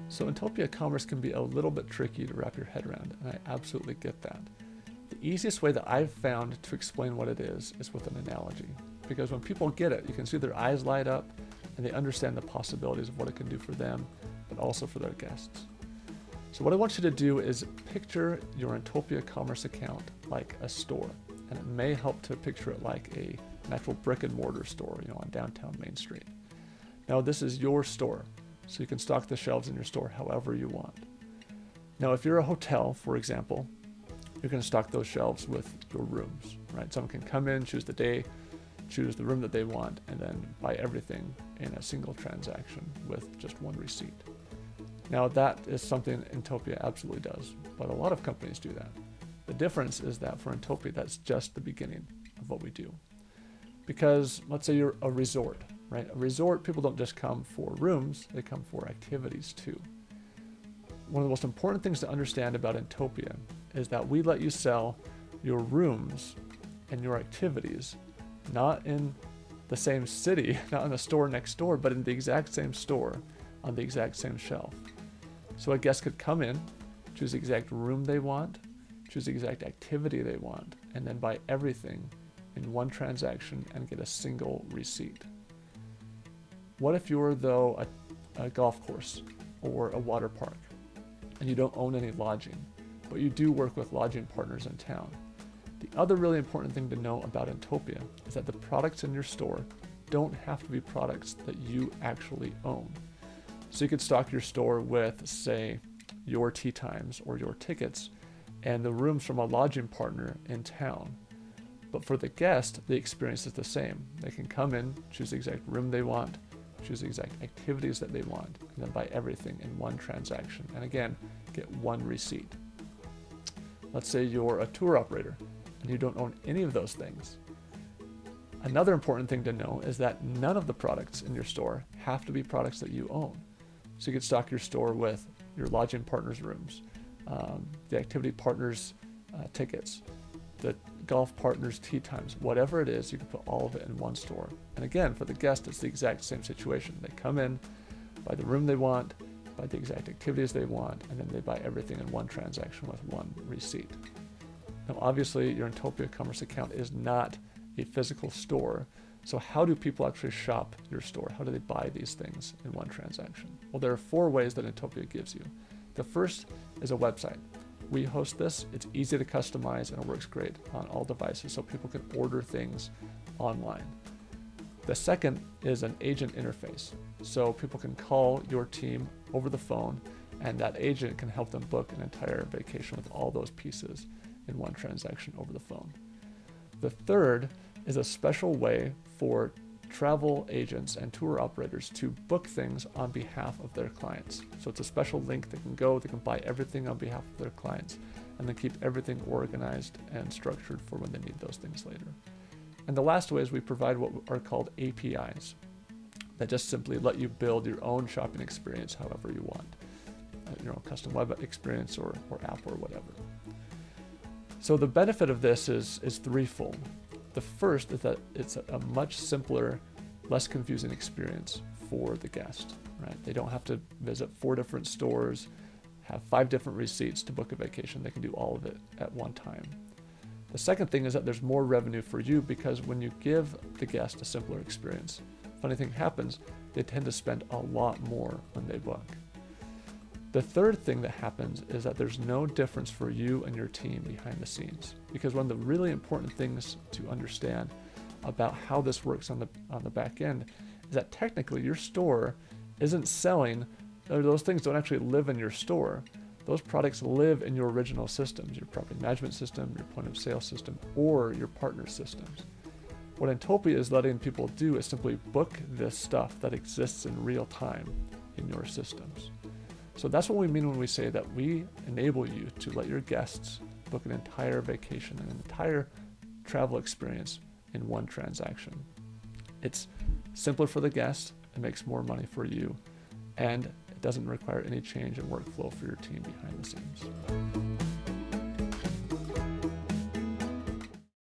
So Inntopia Commerce can be a little bit tricky to wrap your head around, and I absolutely get that. The easiest way that I've found to explain what it is with an analogy. Because when people get it, you can see their eyes light up and they understand the possibilities of what it can do for them, but also for their guests. So what I want you to do is picture your Inntopia Commerce account like a store. And it may help to picture it like an actual brick and mortar store, on downtown Main Street. Now this is your store, so you can stock the shelves in your store however you want. Now if you're a hotel, for example, you're going to stock those shelves with your rooms, right? Someone can come in, choose the day, choose the room that they want, and then buy everything in a single transaction with just one receipt. Now that is something Inntopia absolutely does, but a lot of companies do that. The difference is that for Inntopia, that's just the beginning of what we do. Because let's say you're a resort, right? A resort, people don't just come for rooms, they come for activities too. One of the most important things to understand about Inntopia is that we let you sell your rooms and your activities, not in the same city, not in the store next door, but in the exact same store on the exact same shelf. So a guest could come in, choose the exact room they want, choose the exact activity they want, and then buy everything in one transaction and get a single receipt. What if you're, though, a golf course or a water park, and you don't own any lodging, but you do work with lodging partners in town? The other really important thing to know about Inntopia is that the products in your store don't have to be products that you actually own. So you could stock your store with, say, your tea times or your tickets and the rooms from a lodging partner in town. But for the guest, the experience is the same. They can come in, choose the exact room they want, choose the exact activities that they want, and then buy everything in one transaction. And again, get one receipt. Let's say you're a tour operator and you don't own any of those things. Another important thing to know is that none of the products in your store have to be products that you own. So you could stock your store with your lodging partners' rooms, the activity partners' tickets, the golf partners' tea times, whatever it is, you can put all of it in one store. And again, for the guest, it's the exact same situation. They come in, buy the room they want, buy the exact activities they want, and then they buy everything in one transaction with one receipt. Now, obviously, your Inntopia Commerce account is not a physical store. So how do people actually shop your store? How do they buy these things in one transaction? Well, there are 4 ways that Inntopia gives you. The first is a website. We host this. It's easy to customize and it works great on all devices, so people can order things online. The second is an agent interface. So people can call your team over the phone and that agent can help them book an entire vacation with all those pieces in one transaction over the phone. The third is a special way for travel agents and tour operators to book things on behalf of their clients. So it's a special link. They can buy everything on behalf of their clients and then keep everything organized and structured for when they need those things later. And the last way is we provide what are called APIs that just simply let you build your own shopping experience however you want, your own custom web experience or app or whatever. So the benefit of this is threefold. The first is that it's a much simpler, less confusing experience for the guest, right? They don't have to visit 4 different stores, have 5 different receipts to book a vacation. They can do all of it at one time. The second thing is that there's more revenue for you because when you give the guest a simpler experience, funny thing happens, they tend to spend a lot more when they book. The third thing that happens is that there's no difference for you and your team behind the scenes, because one of the really important things to understand about how this works on the back end is that technically your store isn't selling, those things don't actually live in your store. Those products live in your original systems, your property management system, your point of sale system, or your partner systems. What Inntopia is letting people do is simply book this stuff that exists in real time in your systems. So that's what we mean when we say that we enable you to let your guests book an entire vacation, an entire travel experience in one transaction. It's simpler for the guest, it makes more money for you, and it doesn't require any change in workflow for your team behind the scenes.